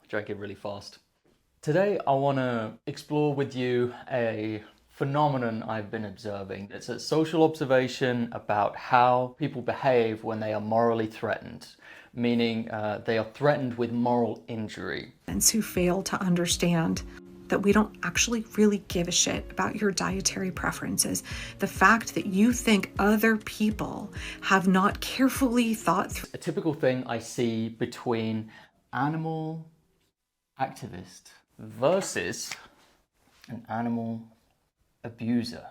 Drank it really fast. Today I want to explore with you a phenomenon I've been observing. It's a social observation about how people behave when they are morally threatened, meaning they are threatened with moral injury. Who fail to understand that we don't actually really give a shit about your dietary preferences. The fact that you think other people have not carefully thought through. A typical thing I see between animal activist versus an animal abuser.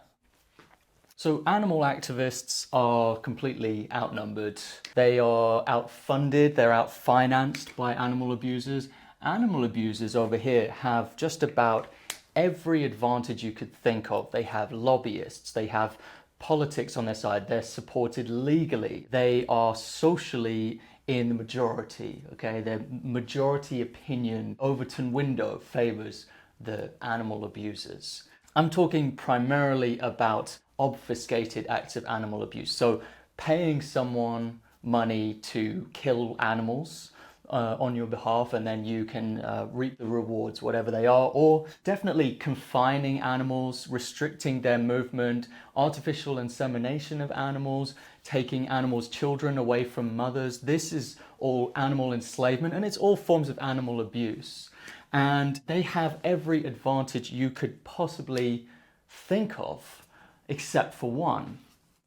So animal activists are completely outnumbered. They are outfunded, they're outfinanced by animal abusers. Animal abusers over here have just about every advantage you could think of. They have lobbyists, they have politics on their side, they're supported legally, they are socially in the majority, okay? Their majority opinion, Overton window favors the animal abusers. I'm talking primarily about obfuscated acts of animal abuse. So paying someone money to kill animals on your behalf, and then you can reap the rewards, whatever they are, or definitely confining animals, restricting their movement, artificial insemination of animals, taking animals' children away from mothers. This is all animal enslavement, and it's all forms of animal abuse. And they have every advantage you could possibly think of, except for one,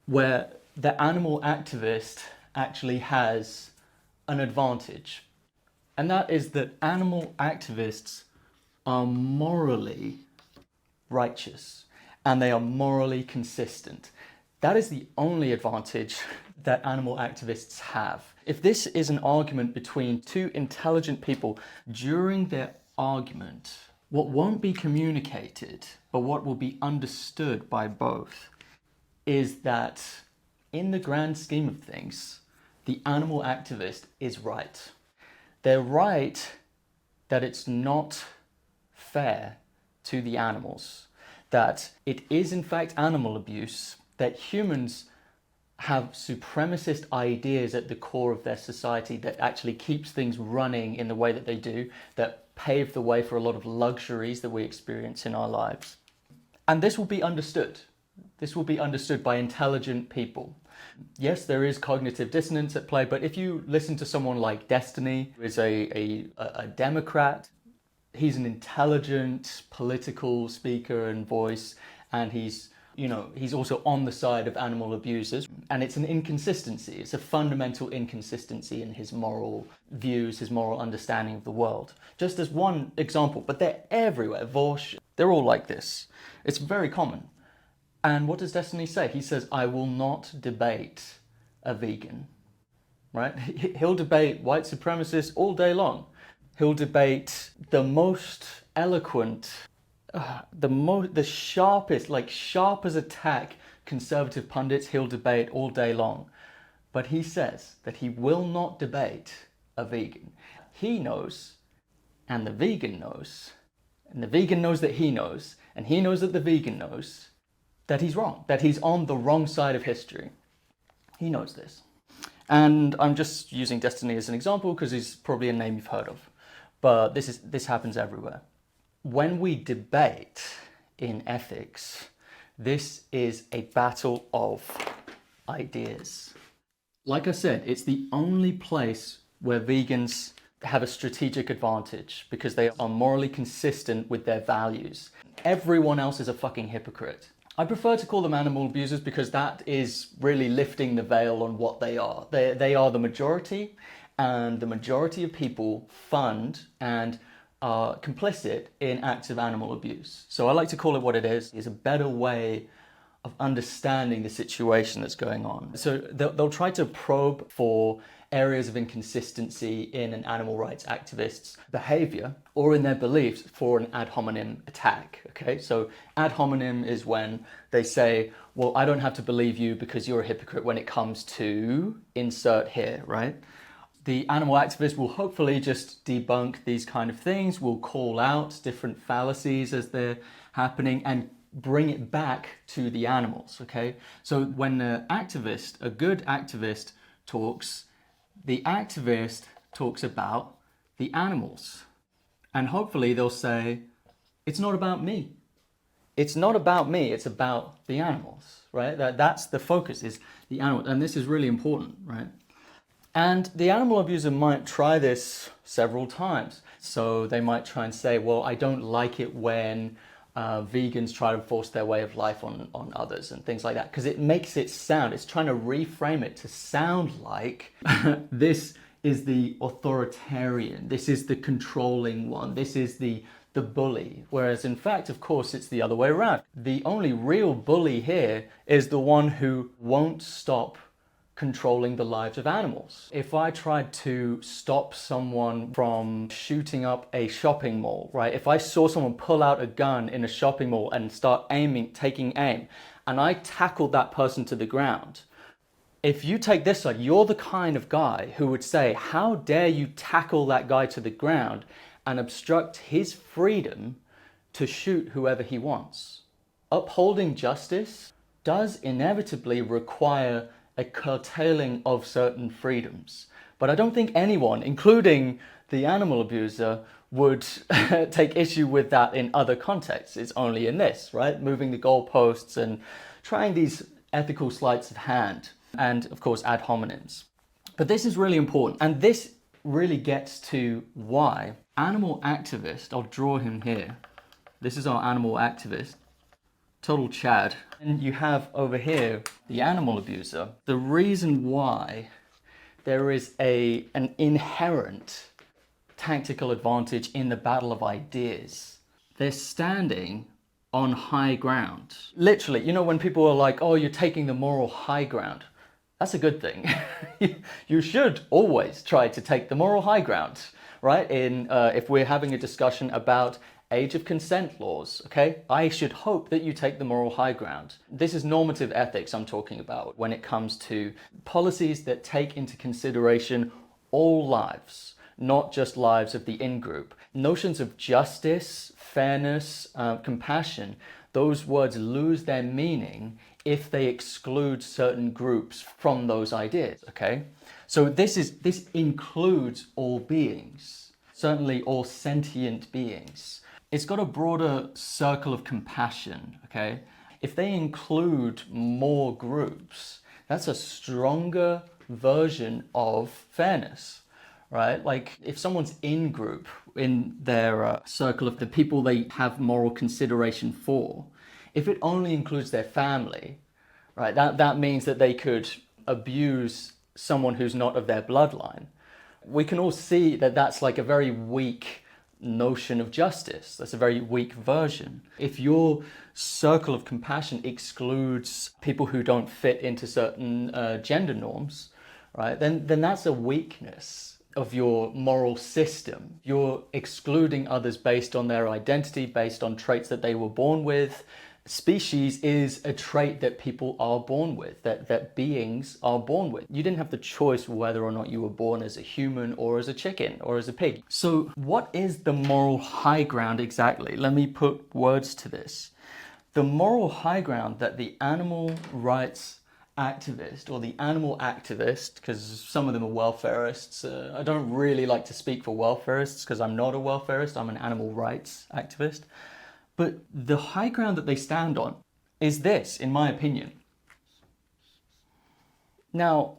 where the animal activist actually has an advantage. And that is that animal activists are morally righteous and they are morally consistent. That is the only advantage that animal activists have. If this is an argument between two intelligent people, during their argument, what won't be communicated, but what will be understood by both, is that in the grand scheme of things, the animal activist is right. They're right that it's not fair to the animals, that it is in fact animal abuse, that humans have supremacist ideas at the core of their society that actually keeps things running in the way that they do, that pave the way for a lot of luxuries that we experience in our lives. And this will be understood. This will be understood by intelligent people. Yes, there is cognitive dissonance at play, but if you listen to someone like Destiny, who is a Democrat, he's an intelligent political speaker and voice, and he's also on the side of animal abusers. And it's an inconsistency. It's a fundamental inconsistency in his moral views, his moral understanding of the world. Just as one example, but they're everywhere. Vosh, they're all like this. It's very common. And what does Destiny say? He says, I will not debate a vegan, right? He'll debate white supremacists all day long. He'll debate the most eloquent, the sharpest, like sharp as a tack conservative pundits, he'll debate all day long. But he says that he will not debate a vegan. He knows, and the vegan knows, and the vegan knows that he knows, and he knows that the vegan knows, that he's wrong, that he's on the wrong side of history. He knows this. And I'm just using Destiny as an example because he's probably a name you've heard of. But this happens everywhere. When we debate in ethics, this is a battle of ideas. Like I said, it's the only place where vegans have a strategic advantage because they are morally consistent with their values. Everyone else is a fucking hypocrite. I prefer to call them animal abusers because that is really lifting the veil on what they are. They are the majority, and the majority of people fund and are complicit in acts of animal abuse. So I like to call it what it is. It's a better way of understanding the situation that's going on. So they'll try to probe for areas of inconsistency in an animal rights activist's behavior or in their beliefs for an ad hominem attack, okay? So ad hominem is when they say, well, I don't have to believe you because you're a hypocrite when it comes to insert here, right? The animal activist will hopefully just debunk these kind of things, will call out different fallacies as they're happening and bring it back to the animals, okay? So when an activist, a good activist talks, the activist talks about the animals. And hopefully they'll say, it's not about me. It's not about me, it's about the animals, right? That's the focus, is the animal. And this is really important, right? And the animal abuser might try this several times. So they might try and say, well, I don't like it when vegans try to force their way of life on others and things like that, because it makes it sound, it's trying to reframe it to sound like this is the authoritarian, this is the controlling one, this is the bully. Whereas in fact, of course, it's the other way around. The only real bully here is the one who won't stop controlling the lives of animals. If I tried to stop someone from shooting up a shopping mall, right? If I saw someone pull out a gun in a shopping mall and start taking aim, and I tackled that person to the ground, if you take this side, you're the kind of guy who would say, how dare you tackle that guy to the ground and obstruct his freedom to shoot whoever he wants. Upholding justice does inevitably require a curtailing of certain freedoms. But I don't think anyone, including the animal abuser, would take issue with that in other contexts. It's only in this, right? Moving the goalposts and trying these ethical sleights of hand, and of course ad hominems. But this is really important, and this really gets to why animal activist, I'll draw him here. This is our animal activist, total Chad. And you have over here the animal abuser. The reason why there is an inherent tactical advantage in the battle of ideas. They're standing on high ground. Literally, you know, when people are like, oh, you're taking the moral high ground, that's a good thing. You should always try to take the moral high ground, right? If we're having a discussion about age of consent laws, okay? I should hope that you take the moral high ground. This is normative ethics I'm talking about when it comes to policies that take into consideration all lives, not just lives of the in-group. Notions of justice, fairness, compassion, those words lose their meaning if they exclude certain groups from those ideas, okay? So this includes all beings, certainly all sentient beings. It's got a broader circle of compassion, okay? If they include more groups, that's a stronger version of fairness, right? Like if someone's in group, in their circle of the people they have moral consideration for, if it only includes their family, right, that means that they could abuse someone who's not of their bloodline. We can all see that that's like a very weak notion of justice. That's a very weak version. If your circle of compassion excludes people who don't fit into certain gender norms, right, then that's a weakness of your moral system. You're excluding others based on their identity, based on traits that they were born with. Species is a trait that people are born with, that beings are born with. You didn't have the choice whether or not you were born as a human or as a chicken or as a pig. So what is the moral high ground exactly? Let me put words to this. The moral high ground that the animal rights activist or the animal activist, because some of them are welfareists. I don't really like to speak for welfareists because I'm not a welfareist, I'm an animal rights activist. But the high ground that they stand on is this, in my opinion. Now,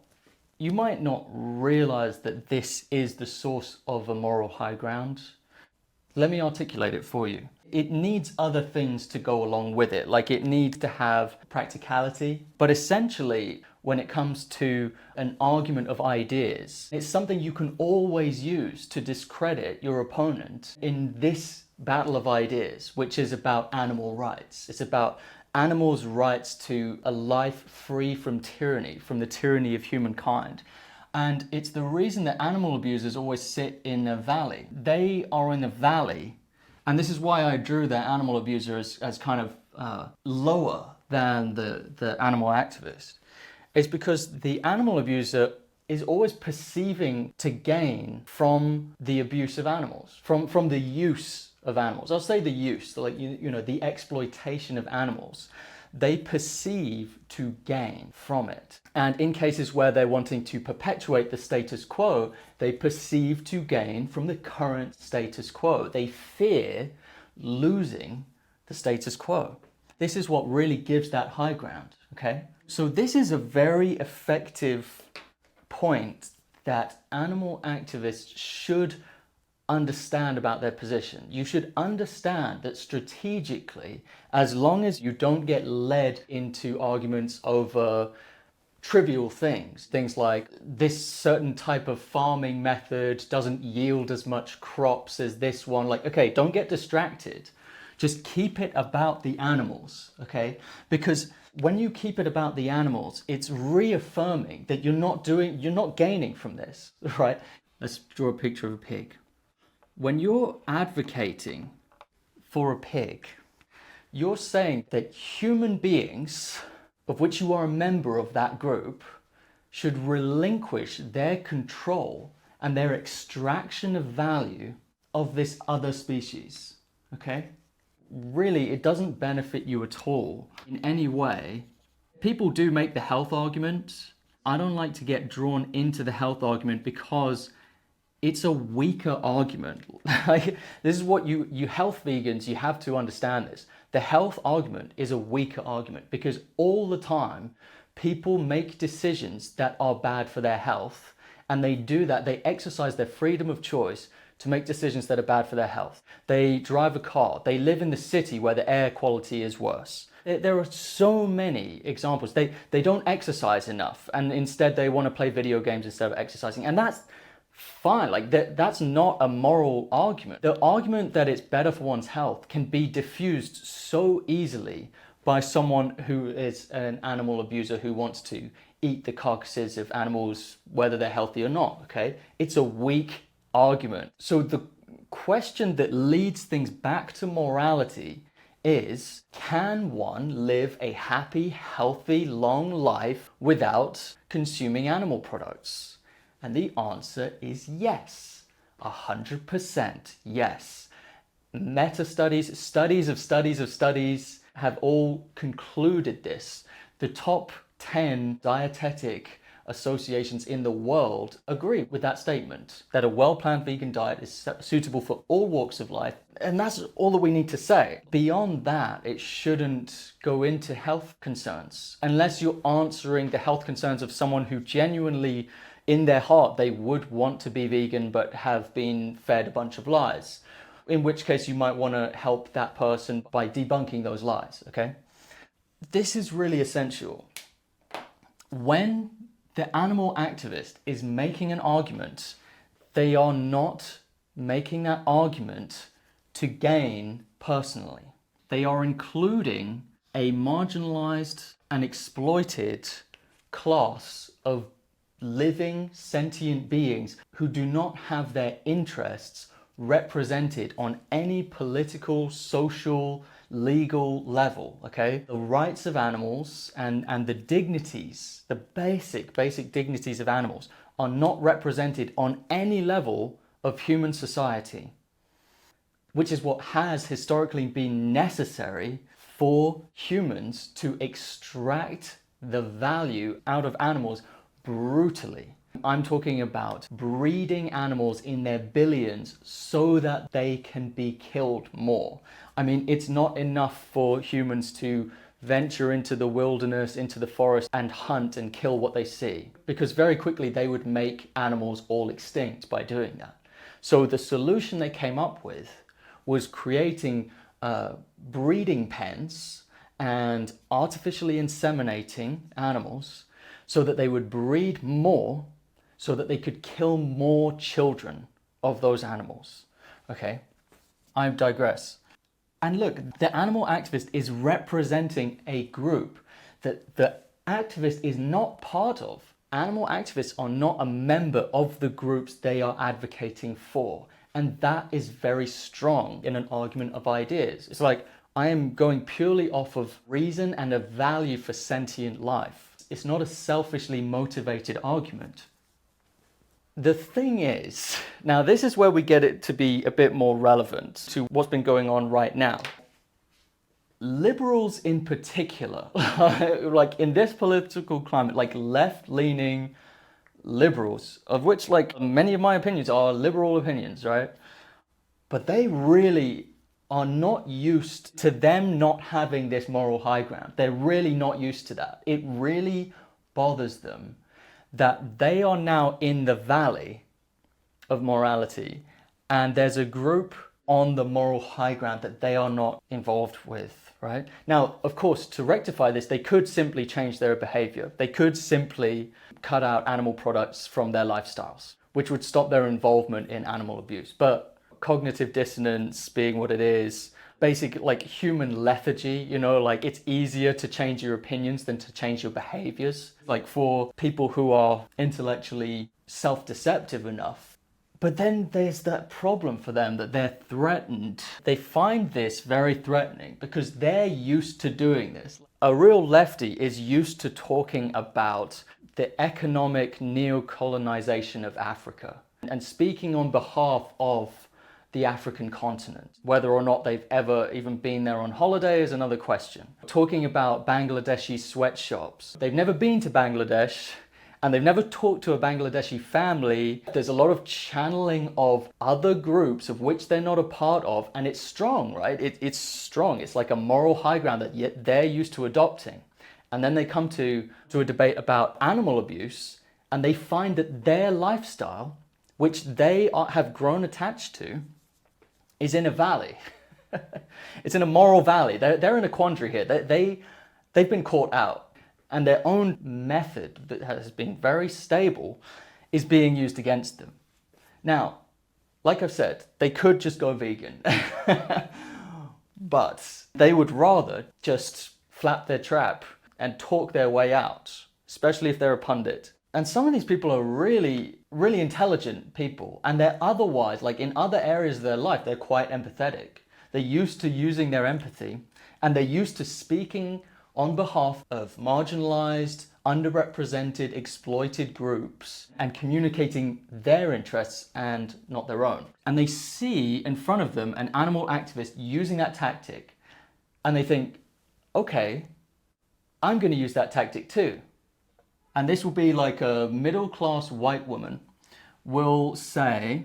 you might not realize that this is the source of a moral high ground. Let me articulate it for you. It needs other things to go along with it, like it needs to have practicality. But essentially, when it comes to an argument of ideas, it's something you can always use to discredit your opponent in this battle of ideas, which is about animal rights. It's about animals' rights to a life free from tyranny, from the tyranny of humankind. And it's the reason that animal abusers always sit in a valley. They are in a valley, and this is why I drew the animal abuser as kind of lower than the animal activist. It's because the animal abuser is always perceiving to gain from the abuse of animals, from the use of animals. I'll say the use, like, you know, the exploitation of animals. they perceive to gain from it. And in cases where they're wanting to perpetuate the status quo, they perceive to gain from the current status quo. They fear losing the status quo. This is what really gives that high ground, okay? So this is a very effective point that animal activists should understand about their position. You should understand that strategically, as long as you don't get led into arguments over trivial things like this certain type of farming method doesn't yield as much crops as this one, like, okay, don't get distracted. Just keep it about the animals, okay? Because when you keep it about the animals, it's reaffirming that you're not gaining from this, right? Let's draw a picture of a pig. When you're advocating for a pig, you're saying that human beings, of which you are a member of that group, should relinquish their control and their extraction of value of this other species, okay? Really, it doesn't benefit you at all in any way. People do make the health argument. I don't like to get drawn into the health argument because it's a weaker argument. Like, this is what you health vegans, you have to understand this. The health argument is a weaker argument because all the time people make decisions that are bad for their health, and they do that, they exercise their freedom of choice to make decisions that are bad for their health. They drive a car, they live in the city where the air quality is worse. There are so many examples. They don't exercise enough, and instead they want to play video games instead of exercising, and that's fine. Like, that's not a moral argument. The argument that it's better for one's health can be diffused so easily by someone who is an animal abuser who wants to eat the carcasses of animals, whether they're healthy or not, okay? It's a weak argument. So the question that leads things back to morality is, can one live a happy, healthy, long life without consuming animal products? And the answer is yes, 100% yes. Meta-studies, studies of studies have all concluded this. The top 10 dietetic associations in the world agree with that statement, that a well-planned vegan diet is suitable for all walks of life. And that's all that we need to say. Beyond that, it shouldn't go into health concerns, unless you're answering the health concerns of someone who genuinely, in their heart, they would want to be vegan but have been fed a bunch of lies. In which case you might want to help that person by debunking those lies, okay? This is really essential. When the animal activist is making an argument, they are not making that argument to gain personally. They are including a marginalized and exploited class of living sentient beings who do not have their interests represented on any political, social, legal level, okay? The rights of animals and the dignities, the basic dignities of animals are not represented on any level of human society, which is what has historically been necessary for humans to extract the value out of animals brutally. I'm talking about breeding animals in their billions so that they can be killed more. I mean, it's not enough for humans to venture into the wilderness, into the forest, and hunt and kill what they see, because very quickly they would make animals all extinct by doing that. So the solution they came up with was creating breeding pens and artificially inseminating animals so that they would breed more, so that they could kill more children of those animals. Okay, I digress. And look, the animal activist is representing a group that the activist is not part of. Animal activists are not a member of the groups they are advocating for. And that is very strong in an argument of ideas. It's like, I am going purely off of reason and a value for sentient life. It's not a selfishly motivated argument. The thing is, now this is where we get it to be a bit more relevant to what's been going on right now. liberals in particular, like in this political climate, like left-leaning liberals, of which like many of my opinions are liberal opinions, right? But they really are not used to them not having this moral high ground. They're really not used to that. It really bothers them that they are now in the valley of morality, and there's a group on the moral high ground that they are not involved with, right? Now, of course, to rectify this, they could simply change their behavior. They could simply cut out animal products from their lifestyles, which would stop their involvement in animal abuse. But cognitive dissonance being what it is, basic like human lethargy, you know, like it's easier to change your opinions than to change your behaviors. Like for people who are intellectually self-deceptive enough. But then there's that problem for them that they're threatened. They find this very threatening because they're used to doing this. A real lefty is used to talking about the economic neo-colonization of Africa and speaking on behalf of the African continent. Whether or not they've ever even been there on holiday is another question. Talking about Bangladeshi sweatshops. They've never been to Bangladesh and they've never talked to a Bangladeshi family. There's a lot of channeling of other groups of which they're not a part of, and it's strong, right? It's strong. It's like a moral high ground that yet they're used to adopting. And then they come to a debate about animal abuse, and they find that their lifestyle, which they have grown attached to, is in a valley. It's in a moral valley. They're in a quandary here. They've been caught out. And their own method that has been very stable is being used against them. Now, like I've said, they could just go vegan. But they would rather just flap their trap and talk their way out, especially if they're a pundit. And some of these people are really, really intelligent people. And they're otherwise, like in other areas of their life, they're quite empathetic. They're used to using their empathy, and they're used to speaking on behalf of marginalized, underrepresented, exploited groups and communicating their interests and not their own. And they see in front of them an animal activist using that tactic, and they think, okay, I'm going to use that tactic too. And this will be like a middle-class white woman will say,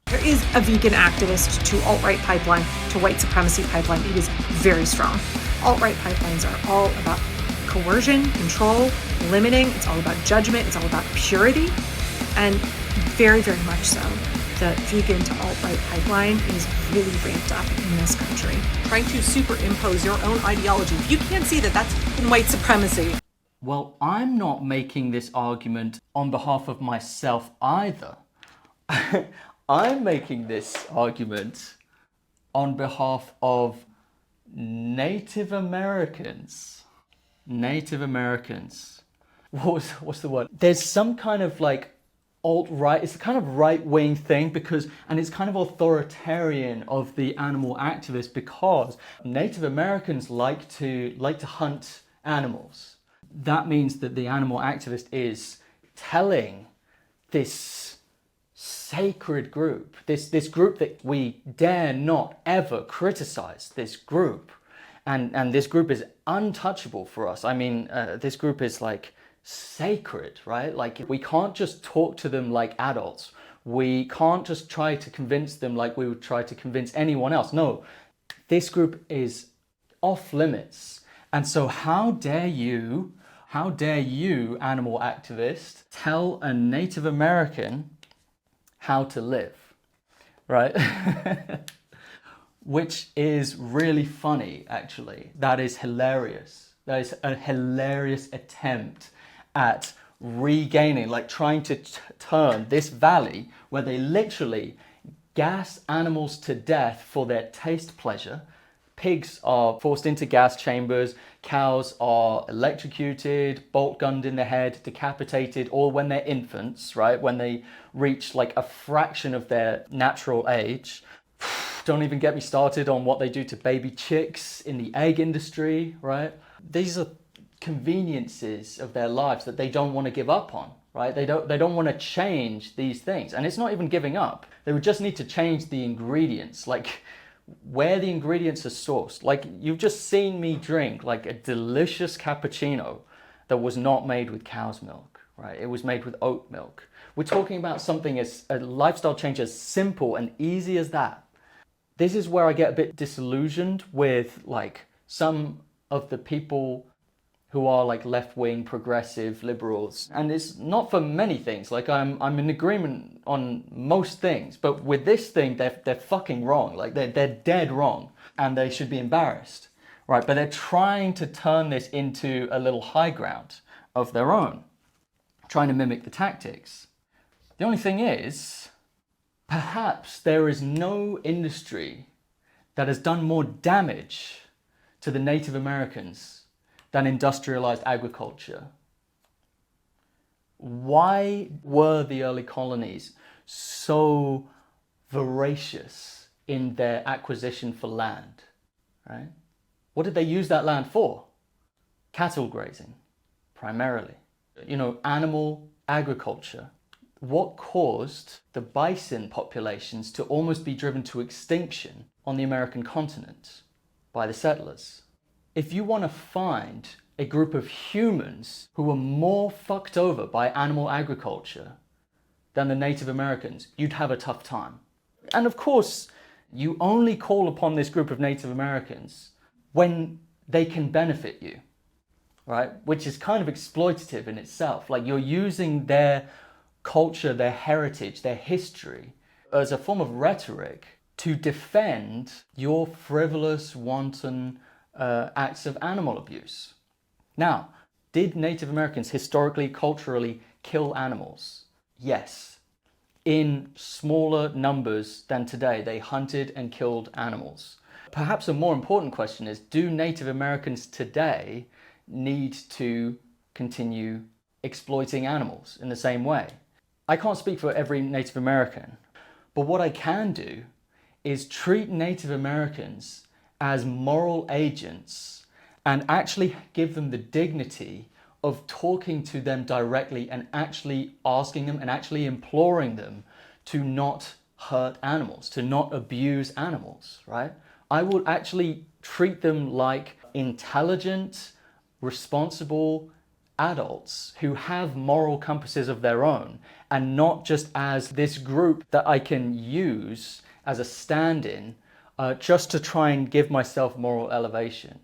there is a vegan activist to alt-right pipeline, to white supremacy pipeline. It is very strong. Alt-right pipelines are all about coercion, control, limiting. It's all about judgment. It's all about purity. And very, very much so, the vegan to alt-right pipeline is really ramped up in this country. Trying to superimpose your own ideology. If you can't see that, that's white supremacy. Well, I'm not making this argument on behalf of myself either. I'm making this argument on behalf of Native Americans. Native Americans. What's the word? There's some kind of like alt-right, it's a kind of right-wing thing and it's kind of authoritarian of the animal activists because Native Americans like to hunt animals. That means that the animal activist is telling this sacred group, this group that we dare not ever criticize, this group, and this group is untouchable for us. I mean, this group is like sacred, right? Like we can't just talk to them like adults. We can't just try to convince them like we would try to convince anyone else. No, this group is off limits. And so how dare you, animal activist, tell a Native American how to live, right? Which is really funny, actually. That is hilarious. That is a hilarious attempt at regaining, like trying to turn this valley where they literally gas animals to death for their taste pleasure. Pigs are forced into gas chambers, cows are electrocuted, bolt gunned in the head, decapitated, all when they're infants, right? When they reach like a fraction of their natural age. Don't even get me started on what they do to baby chicks in the egg industry, right? These are conveniences of their lives that they don't want to give up on, right? They don't want to change these things. And it's not even giving up. They would just need to change the ingredients. Like where the ingredients are sourced. Like, you've just seen me drink like a delicious cappuccino that was not made with cow's milk, right? It was made with oat milk. We're talking about something as a lifestyle change as simple and easy as that. This is where I get a bit disillusioned with like some of the people who are like left-wing, progressive, liberals. And it's not for many things. Like I'm in agreement on most things, but with this thing, they're fucking wrong. Like they're dead wrong, and they should be embarrassed, right? But they're trying to turn this into a little high ground of their own, trying to mimic the tactics. The only thing is, perhaps there is no industry that has done more damage to the Native Americans than industrialized agriculture. Why were the early colonies so voracious in their acquisition for land, right? What did they use that land for? Cattle grazing, primarily. Animal agriculture. What caused the bison populations to almost be driven to extinction on the American continent by the settlers? If you want to find a group of humans who were more fucked over by animal agriculture than the Native Americans, you'd have a tough time. And of course, you only call upon this group of Native Americans when they can benefit you, right? Which is kind of exploitative in itself. Like, you're using their culture, their heritage, their history as a form of rhetoric to defend your frivolous, wanton acts of animal abuse. Now, did Native Americans historically, culturally kill animals? Yes. In smaller numbers than today, they hunted and killed animals. Perhaps a more important question is, do Native Americans today need to continue exploiting animals in the same way? I can't speak for every Native American, but what I can do is treat Native Americans as moral agents and actually give them the dignity of talking to them directly and actually asking them and actually imploring them to not hurt animals, to not abuse animals, right? I would actually treat them like intelligent, responsible adults who have moral compasses of their own, and not just as this group that I can use as a stand-in just to try and give myself moral elevation.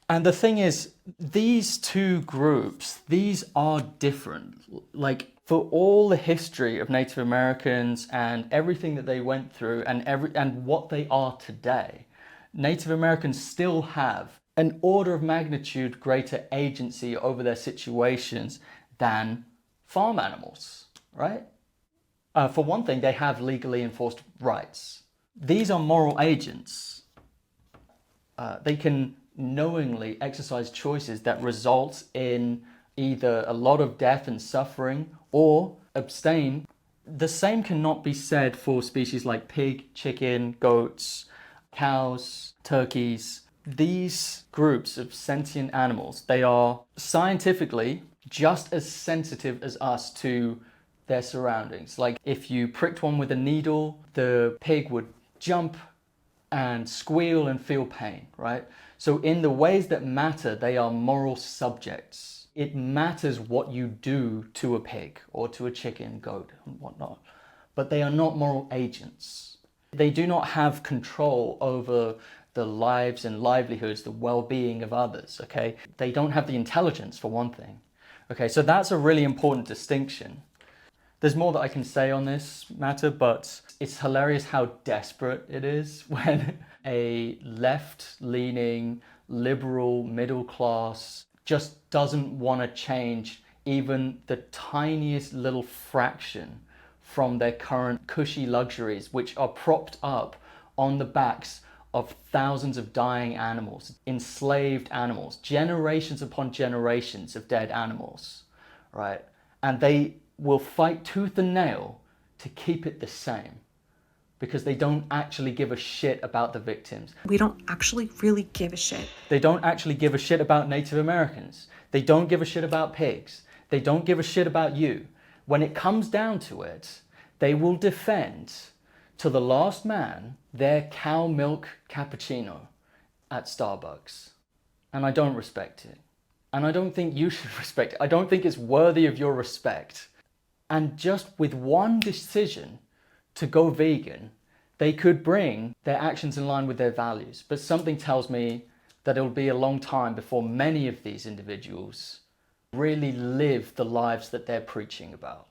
And the thing is, these two groups, these are different. Like, for all the history of Native Americans and everything that they went through and what they are today, Native Americans still have an order of magnitude greater agency over their situations than farm animals, right? For one thing, they have legally enforced rights. These are moral agents. They can knowingly exercise choices that result in either a lot of death and suffering or abstain. The same cannot be said for species like pig, chicken, goats, cows, turkeys. These groups of sentient animals, they are scientifically just as sensitive as us to their surroundings. Like, if you pricked one with a needle, the pig would jump and squeal and feel pain, right? So in the ways that matter, they are moral subjects. It matters what you do to a pig or to a chicken, goat, and whatnot, but they are not moral agents. They do not have control over the lives and livelihoods, the well-being of others, okay? They don't have the intelligence, for one thing. Okay, so that's a really important distinction. There's more that I can say on this matter, but it's hilarious how desperate it is when a left-leaning, liberal, middle class just doesn't want to change even the tiniest little fraction from their current cushy luxuries, which are propped up on the backs of thousands of dying animals, enslaved animals, generations upon generations of dead animals, right? And they will fight tooth and nail to keep it the same because they don't actually give a shit about the victims. We don't actually really give a shit. They don't actually give a shit about Native Americans. They don't give a shit about pigs. They don't give a shit about you. When it comes down to it, they will defend to the last man their cow milk cappuccino at Starbucks. And I don't respect it. And I don't think you should respect it. I don't think it's worthy of your respect. And just with one decision to go vegan, they could bring their actions in line with their values. But something tells me that it'll be a long time before many of these individuals really live the lives that they're preaching about.